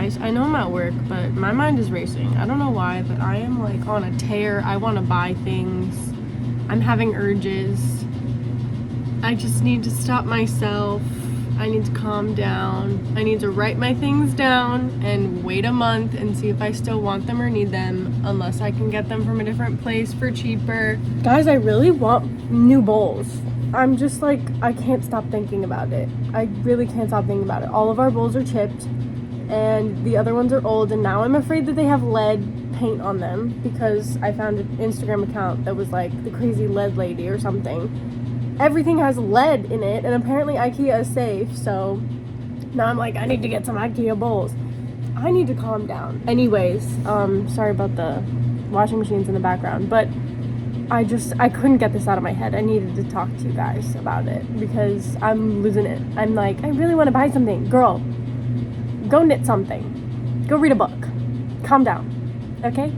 Anyways, I know I'm at work, but my mind is racing. I don't know why, but I am like on a tear. I want to buy things. I'm having urges. I just need to stop myself. I need to calm down. I need to write my things down and wait a month and see if I still want them or need them, unless I can get them from a different place for cheaper. Guys, I really want new bowls. I'm just like, I can't stop thinking about it. I really can't stop thinking about it. All of our bowls are chipped and the other ones are old, and now I'm afraid that they have lead paint on them because I found an Instagram account that was like the crazy lead lady or something. Everything has lead in it, and apparently IKEA is safe, so now I'm like, I need to get some IKEA bowls. I need to calm down. Anyways, sorry about the washing machines in the background, but I couldn't get this out of my head. I needed to talk to you guys about it because I'm losing it. I'm like, I really want to buy something. Girl, go knit something. Go read a book. Calm down, okay?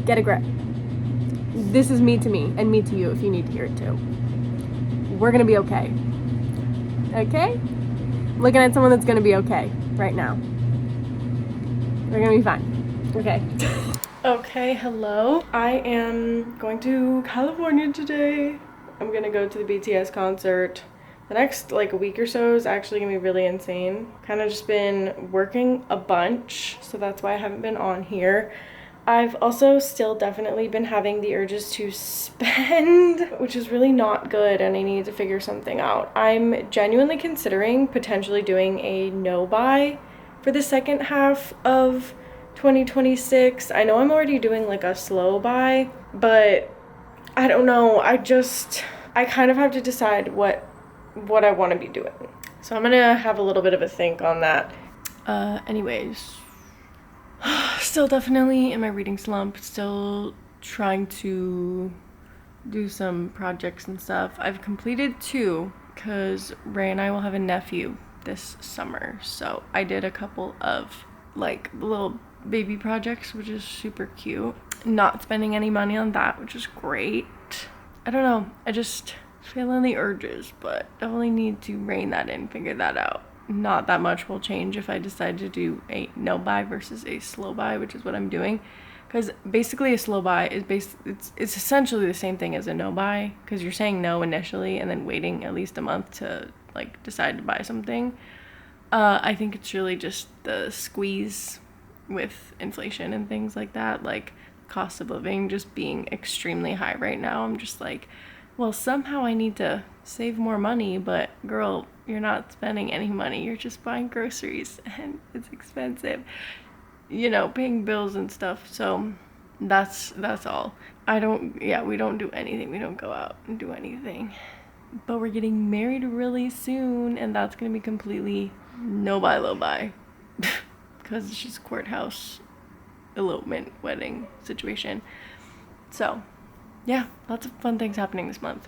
Get a grip. This is me to me, and me to you if you need to hear it too. We're gonna be okay. Okay? I'm looking at someone that's gonna be okay right now. We're gonna be fine. Okay. Okay, hello. I am going to California today. I'm gonna go to the BTS concert. The next like a week or so is actually gonna be really insane. Kind of just been working a bunch, so that's why I haven't been on here. I've also still definitely been having the urges to spend, which is really not good, and I need to figure something out. I'm genuinely considering potentially doing a no buy for the second half of 2026. I know I'm already doing like a slow buy, but I don't know. I kind of have to decide what I want to be doing. So I'm gonna have a little bit of a think on that. Anyways. Still definitely in my reading slump, still trying to do some projects and stuff. I've completed 2 because Ray and I will have a nephew this summer. So I did a couple of like little baby projects, which is super cute. Not spending any money on that, which is great. I don't know, I just feeling the urges, but definitely need to rein that in, figure that out. Not that much will change if I decide to do a no buy versus a slow buy, which is what I'm doing, because basically a slow buy is it's essentially the same thing as a no buy, because you're saying no initially and then waiting at least a month to like decide to buy something. I think it's really just the squeeze with inflation and things like that, like cost of living just being extremely high right now. I'm just like, well, somehow I need to save more money, but girl, you're not spending any money. You're just buying groceries and it's expensive, you know, paying bills and stuff. So that's all. We don't do anything. We don't go out and do anything. But we're getting married really soon, and that's going to be completely no buy, low buy. Because it's just courthouse elopement wedding situation. So yeah, lots of fun things happening this month.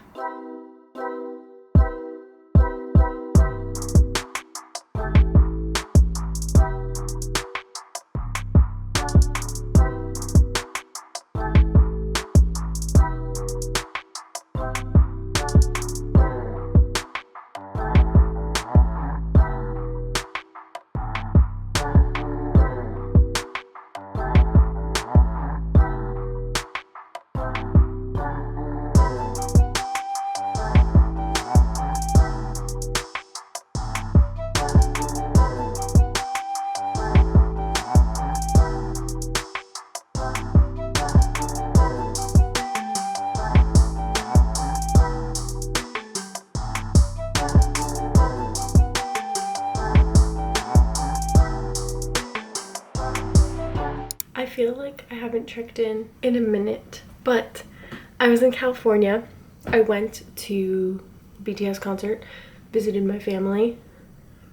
I feel like I haven't checked in a minute, but I was in California. I went to BTS concert, visited my family.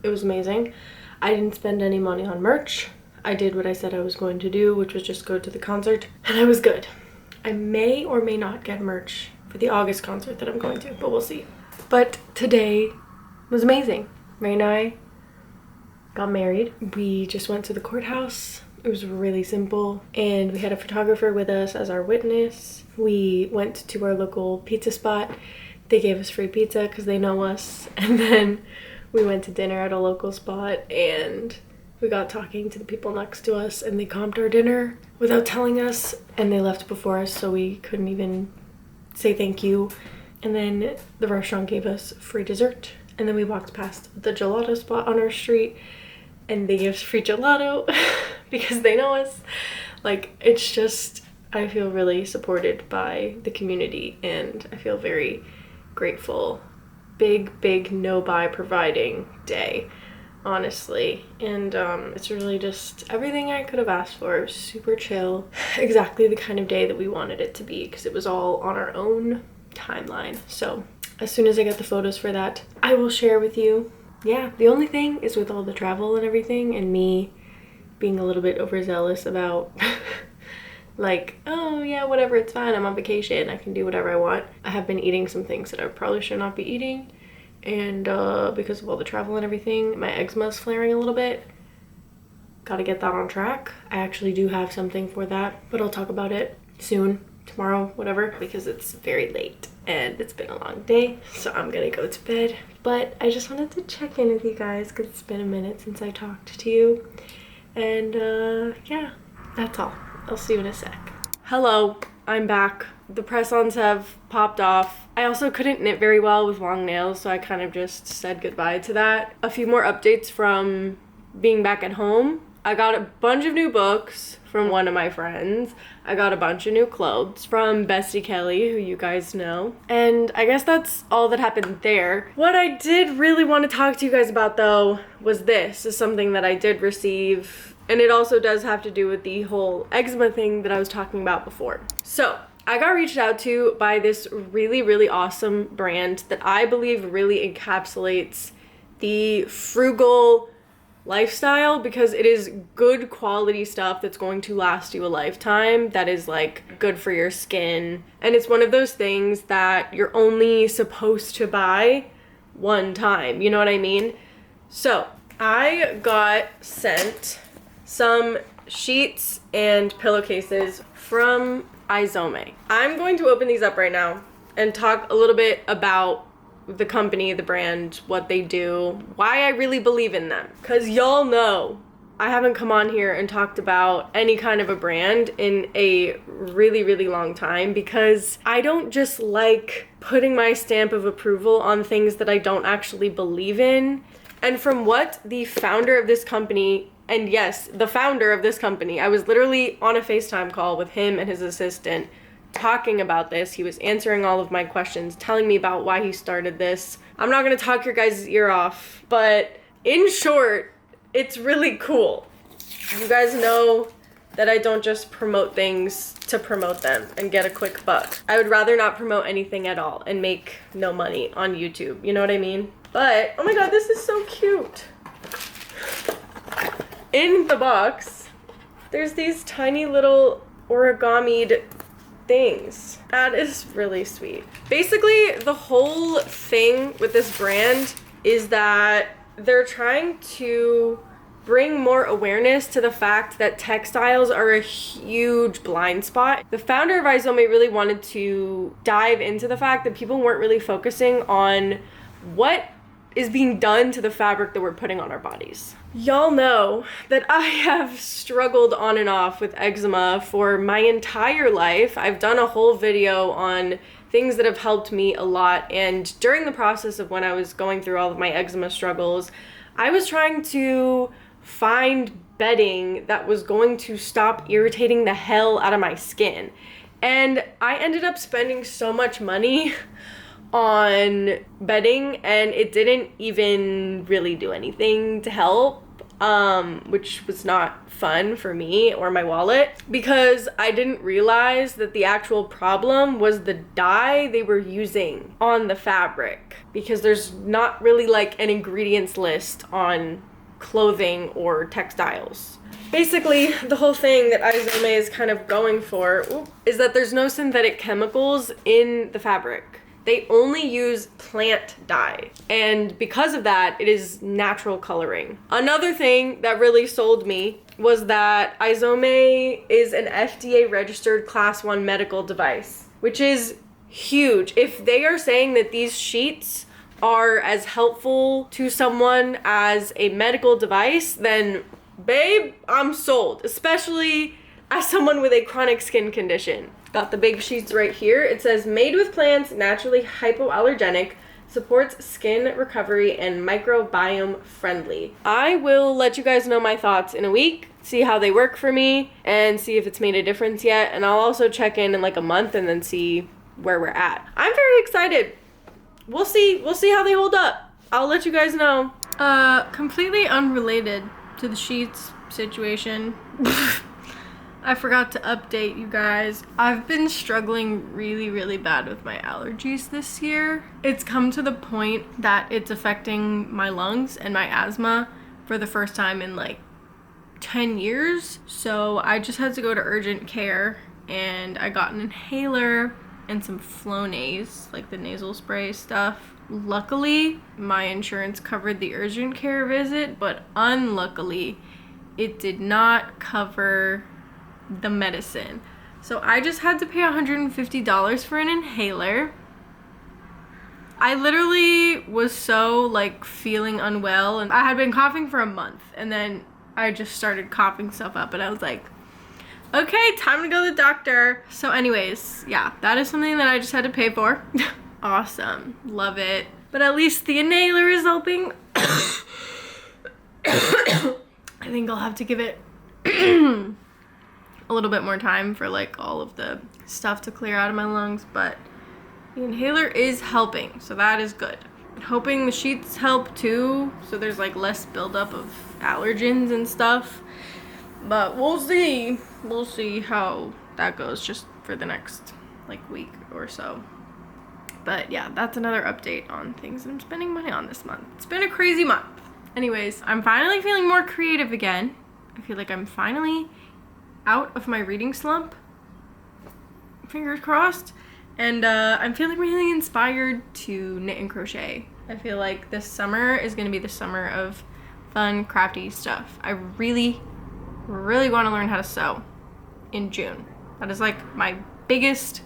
It was amazing. I didn't spend any money on merch. I did what I said I was going to do, which was just go to the concert, and I was good. I may or may not get merch for the August concert that I'm going to, but we'll see. But today was amazing. Ray and I got married. We just went to the courthouse. It was really simple, and we had a photographer with us as our witness. We went to our local pizza spot. They gave us free pizza because they know us, and then we went to dinner at a local spot, and We got talking to the people next to us and they comped our dinner without telling us, and they left before us, so we couldn't even say thank you. And then the restaurant gave us free dessert, and then we walked past the gelato spot on our street and they gave us free gelato because they know us. Like, it's just, I feel really supported by the community and I feel very grateful. Big no buy providing day, honestly. And it's really just everything I could have asked for. It was super chill, exactly the kind of day that we wanted it to be, because it was all on our own timeline. So as soon as I get the photos for that, I will share with you. Yeah, the only thing is with all the travel and everything and me being a little bit overzealous about like, oh yeah, whatever, it's fine, I'm on vacation, I can do whatever I want. I have been eating some things that I probably should not be eating, and because of all the travel and everything, my eczema is flaring a little bit. Gotta get that on track. I actually do have something for that, but I'll talk about it soon, tomorrow, whatever, because it's very late and it's been a long day, so I'm gonna go to bed. But I just wanted to check in with you guys because it's been a minute since I talked to you, and yeah, that's all. I'll see you in a sec. Hello, I'm back. The press-ons have popped off. I also couldn't knit very well with long nails, so I kind of just said goodbye to that. A few more updates from being back at home. I got a bunch of new books from one of my friends. I got a bunch of new clothes from Bestie Kelly, who you guys know. And I guess that's all that happened there. What I did really want to talk to you guys about, though, was this. Is something that I did receive, and it also does have to do with the whole eczema thing that I was talking about before. So I got reached out to by this really awesome brand that I believe really encapsulates the frugal lifestyle, because it is good quality stuff that's going to last you a lifetime, that is like good for your skin, and it's one of those things that you're only supposed to buy one time, you know what I mean? So I got sent some sheets and pillowcases from Izome. I'm going to open these up right now and talk a little bit about the company, the brand, what they do, why I really believe in them. Because y'all know I haven't come on here and talked about any kind of a brand in a really long time, because I don't just like putting my stamp of approval on things that I don't actually believe in. And from what the founder of this company, and yes, the founder of this company, I was literally on a FaceTime call with him and his assistant talking about this. He was answering all of my questions, telling me about why he started this. I'm not gonna talk your guys' ear off, but in short, it's really cool. You guys know that I don't just promote things to promote them and get a quick buck. I would rather not promote anything at all and make no money on YouTube, you know what I mean? But, oh my god, this is so cute. In the box, there's these tiny little origamied things. That is really sweet. Basically, the whole thing with this brand is that they're trying to bring more awareness to the fact that textiles are a huge blind spot. The founder of Izome really wanted to dive into the fact that people weren't really focusing on what is being done to the fabric that we're putting on our bodies. Y'all know that I have struggled on and off with eczema for my entire life. I've done a whole video on things that have helped me a lot, and during the process of when I was going through all of my eczema struggles, I was trying to find bedding that was going to stop irritating the hell out of my skin. And I ended up spending so much money on bedding, and it didn't even really do anything to help, which was not fun for me or my wallet, because I didn't realize that the actual problem was the dye they were using on the fabric, because there's not really like an ingredients list on clothing or textiles. Basically, the whole thing that Izome is kind of going for is that there's no synthetic chemicals in the fabric. They only use plant dye, and because of that, it is natural coloring. Another thing that really sold me was that Izome is an FDA registered class 1 medical device, which is huge. If they are saying that these sheets are as helpful to someone as a medical device, then babe, I'm sold, especially as someone with a chronic skin condition. Got the big sheets right here. It says made with plants, naturally hypoallergenic, supports skin recovery, and microbiome friendly. I will let you guys know my thoughts in a week, see how they work for me, and see if it's made a difference yet. And I'll also check in like a month and then see where we're at. I'm very excited. We'll see how they hold up. I'll let you guys know. Completely unrelated to the sheets situation. I forgot to update you guys. I've been struggling really, really bad with my allergies this year. It's come to the point that it's affecting my lungs and my asthma for the first time in like 10 years. So I just had to go to urgent care and I got an inhaler and some Flonase, like the nasal spray stuff. Luckily, my insurance covered the urgent care visit, but unluckily, it did not cover the medicine. So I just had to pay $150 for an inhaler. I literally was so like feeling unwell, and I had been coughing for a month, and then I just started coughing stuff up, and I was like, okay, time to go to the doctor. So anyways, yeah, that is something that I just had to pay for. Awesome, love it. But at least the inhaler is helping. I think I'll have to give it a little bit more time for like all of the stuff to clear out of my lungs, but the inhaler is helping, so that is good. I'm hoping the sheets help too, so there's like less buildup of allergens and stuff, but we'll see how that goes just for the next like week or so. But yeah, that's another update on things that I'm spending money on this month. It's been a crazy month. Anyways, I'm finally feeling more creative again. I feel like I'm finally out of my reading slump. Fingers crossed. And I'm feeling really inspired to knit and crochet. I feel like this summer is gonna be the summer of fun, crafty stuff. I really, really wanna learn how to sew in June. That is like my biggest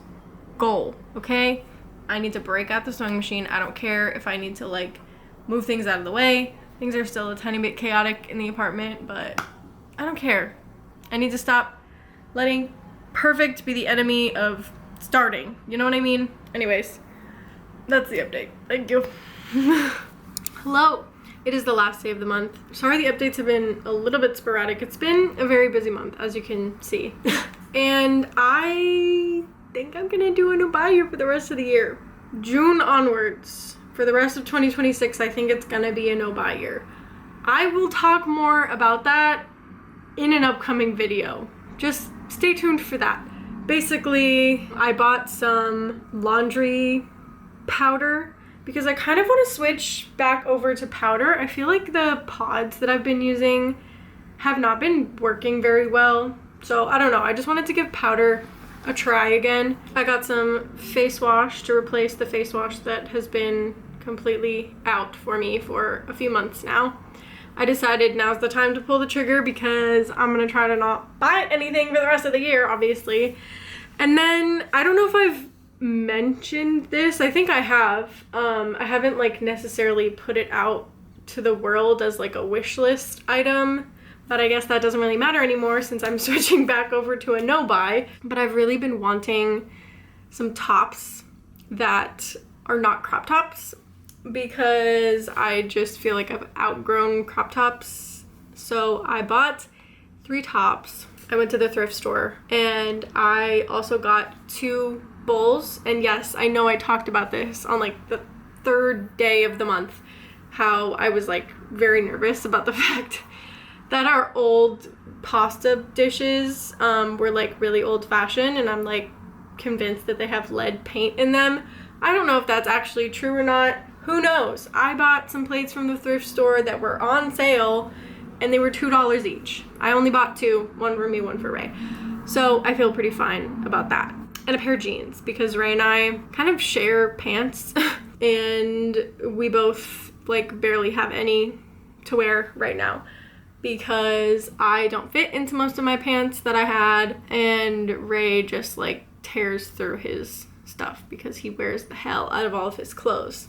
goal, okay? I need to break out the sewing machine. I don't care if I need to like move things out of the way. Things are still a tiny bit chaotic in the apartment, but I don't care. I need to stop letting perfect be the enemy of starting. You know what I mean? Anyways, that's the update. Thank you. Hello. It is the last day of the month. Sorry the updates have been a little bit sporadic. It's been a very busy month, as you can see. And I think I'm gonna do a no buy year for the rest of the year. June onwards, for the rest of 2026, I think it's gonna be a no buy year. I will talk more about that in an upcoming video. Just stay tuned for that. Basically, I bought some laundry powder because I kind of want to switch back over to powder. I feel like the pods that I've been using have not been working very well. So I don't know, I just wanted to give powder a try again. I got some face wash to replace the face wash that has been completely out for me for a few months now. I decided now's the time to pull the trigger because I'm gonna try to not buy anything for the rest of the year, obviously. And then, I don't know if I've mentioned this. I think I have. I haven't like necessarily put it out to the world as like a wish list item, but I guess that doesn't really matter anymore since I'm switching back over to a no buy. But I've really been wanting some tops that are not crop tops because I just feel like I've outgrown crop tops. So I bought 3 tops. I went to the thrift store and I also got 2 bowls. And yes, I know I talked about this on like the 3rd day of the month, how I was like very nervous about the fact that our old pasta dishes were like really old-fashioned, and I'm like convinced that they have lead paint in them. I don't know if that's actually true or not. Who knows? I bought some plates from the thrift store that were on sale and they were $2 each. I only bought 2, one for me, one for Ray. So I feel pretty fine about that. And a pair of jeans because Ray and I kind of share pants and we both like barely have any to wear right now because I don't fit into most of my pants that I had, and Ray just like tears through his stuff because he wears the hell out of all of his clothes.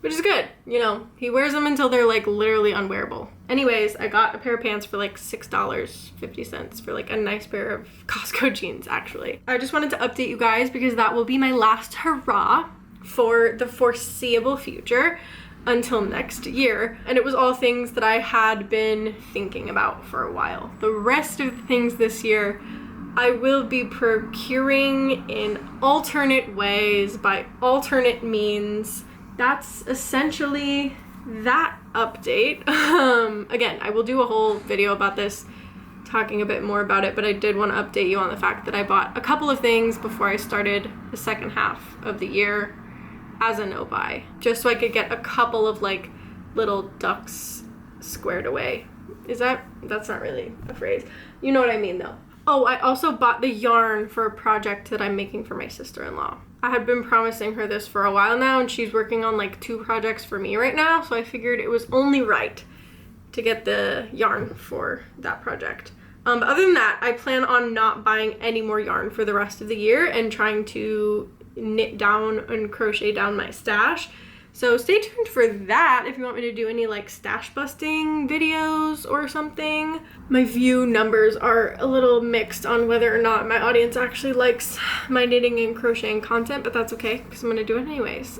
which is good. You know, he wears them until they're like literally unwearable. Anyways, I got a pair of pants for like $6.50 for like a nice pair of Costco jeans, actually. I just wanted to update you guys because that will be my last hurrah for the foreseeable future until next year. And it was all things that I had been thinking about for a while. The rest of the things this year I will be procuring in alternate ways, by alternate means. That's essentially that update. Again, I will do a whole video about this, talking a bit more about it, but I did want to update you on the fact that I bought a couple of things before I started the second half of the year as a no-buy, just so I could get a couple of like little ducks squared away. That's not really a phrase. You know what I mean though. Oh, I also bought the yarn for a project that I'm making for my sister-in-law. I had been promising her this for a while now, and she's working on like 2 projects for me right now, so I figured it was only right to get the yarn for that project. But other than that, I plan on not buying any more yarn for the rest of the year and trying to knit down and crochet down my stash. So stay tuned for that if you want me to do any like stash busting videos or something. My view numbers are a little mixed on whether or not my audience actually likes my knitting and crocheting content, but that's okay because I'm gonna do it anyways.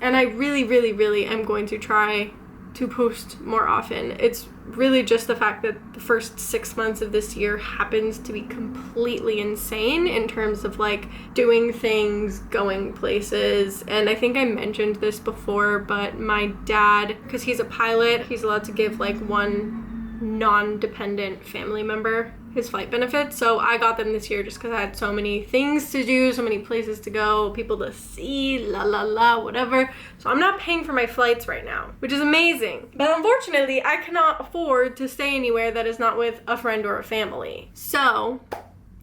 And I really am going to try to post more often. It's really just the fact that the first 6 months of this year happens to be completely insane in terms of like doing things, going places. And I think I mentioned this before, but my dad, because he's a pilot, he's allowed to give like one non-dependent family member his flight benefits. So I got them this year just because I had so many things to do, so many places to go, people to see, whatever. So I'm not paying for my flights right now, which is amazing. But unfortunately, I cannot afford to stay anywhere that is not with a friend or a family. So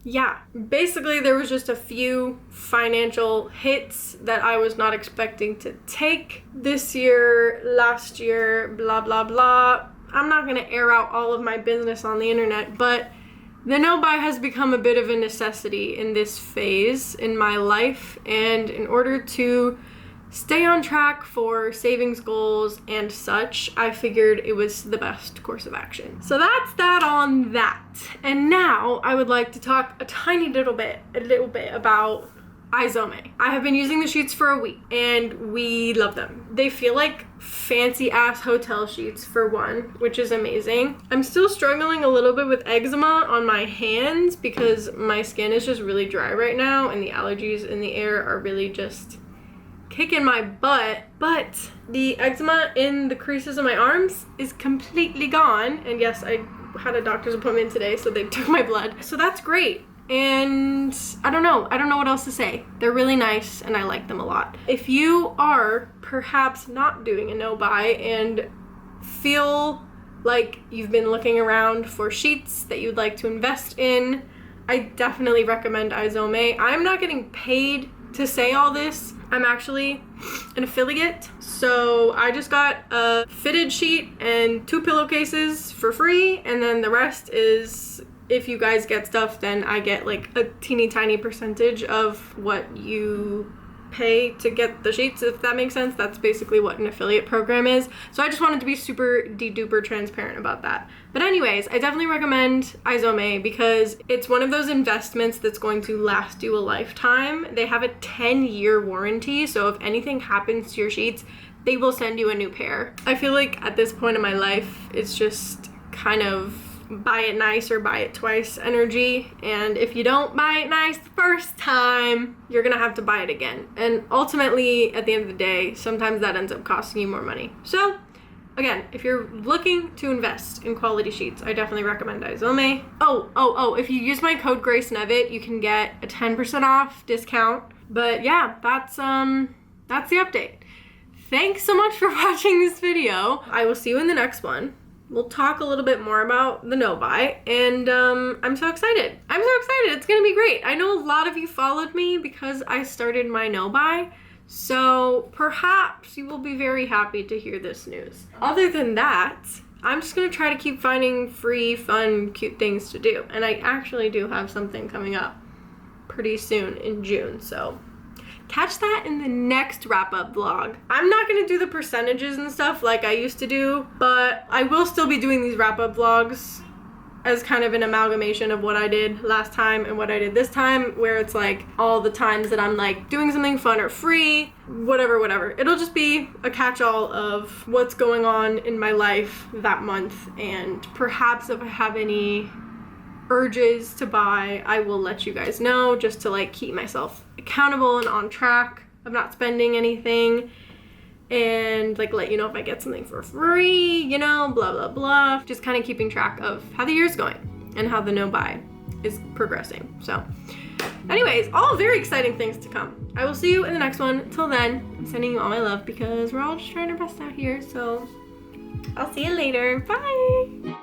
yeah, basically there was just a few financial hits that I was not expecting to take this year, last year, blah, blah, blah. I'm not gonna air out all of my business on the internet, but the no-buy has become a bit of a necessity in this phase in my life, and in order to stay on track for savings goals and such, I figured it was the best course of action. So that's that on that. And now I would like to talk a little bit about Izome. I have been using the sheets for a week and we love them. They feel like fancy ass hotel sheets for one, which is amazing. I'm still struggling a little bit with eczema on my hands because my skin is just really dry right now and the allergies in the air are really just kicking my butt. But the eczema in the creases of my arms is completely gone. And yes, I had a doctor's appointment today, so they took my blood. So that's great. And I don't know what else to say. They're really nice and I like them a lot. If you are perhaps not doing a no-buy and feel like you've been looking around for sheets that you'd like to invest in, I definitely recommend Izome. I'm not getting paid to say all this. I'm actually an affiliate, so I just got a fitted sheet and 2 pillowcases for free, and then the rest is, if you guys get stuff, then I get like a teeny tiny percentage of what you pay to get the sheets, if that makes sense. That's basically what an affiliate program is. So I just wanted to be super duper transparent about that. But anyways, I definitely recommend Izome because it's one of those investments that's going to last you a lifetime. They have a 10-year warranty, so if anything happens to your sheets, they will send you a new pair. I feel like at this point in my life, it's just kind of buy it nice or buy it twice energy, and if you don't buy it nice the first time, you're gonna have to buy it again, and ultimately at the end of the day, sometimes that ends up costing you more money. So again, if you're looking to invest in quality sheets, I definitely recommend Izome. Oh, if you use my code GraceNevitt, you can get a 10% off discount. But yeah, that's the update. Thanks so much for watching this video. I will see you in the next one. We'll talk a little bit more about the no-buy, and I'm so excited. It's gonna be great. I know a lot of you followed me because I started my no-buy, so perhaps you will be very happy to hear this news. Other than that, I'm just gonna try to keep finding free, fun, cute things to do, and I actually do have something coming up pretty soon in June, so catch that in the next wrap-up vlog. I'm not gonna do the percentages and stuff like I used to do, but I will still be doing these wrap-up vlogs as kind of an amalgamation of what I did last time and what I did this time, where it's like all the times that I'm like doing something fun or free, whatever. It'll just be a catch-all of what's going on in my life that month, and perhaps if I have any urges to buy, I will let you guys know, just to like keep myself accountable and on track of not spending anything, and like let you know if I get something for free, you know, blah blah blah. Just kind of keeping track of how the year's going and how the no buy is progressing. So anyways, all very exciting things to come. I will see you in the next one. Till then, I'm sending you all my love because we're all just trying our best out here. So I'll see you later. Bye.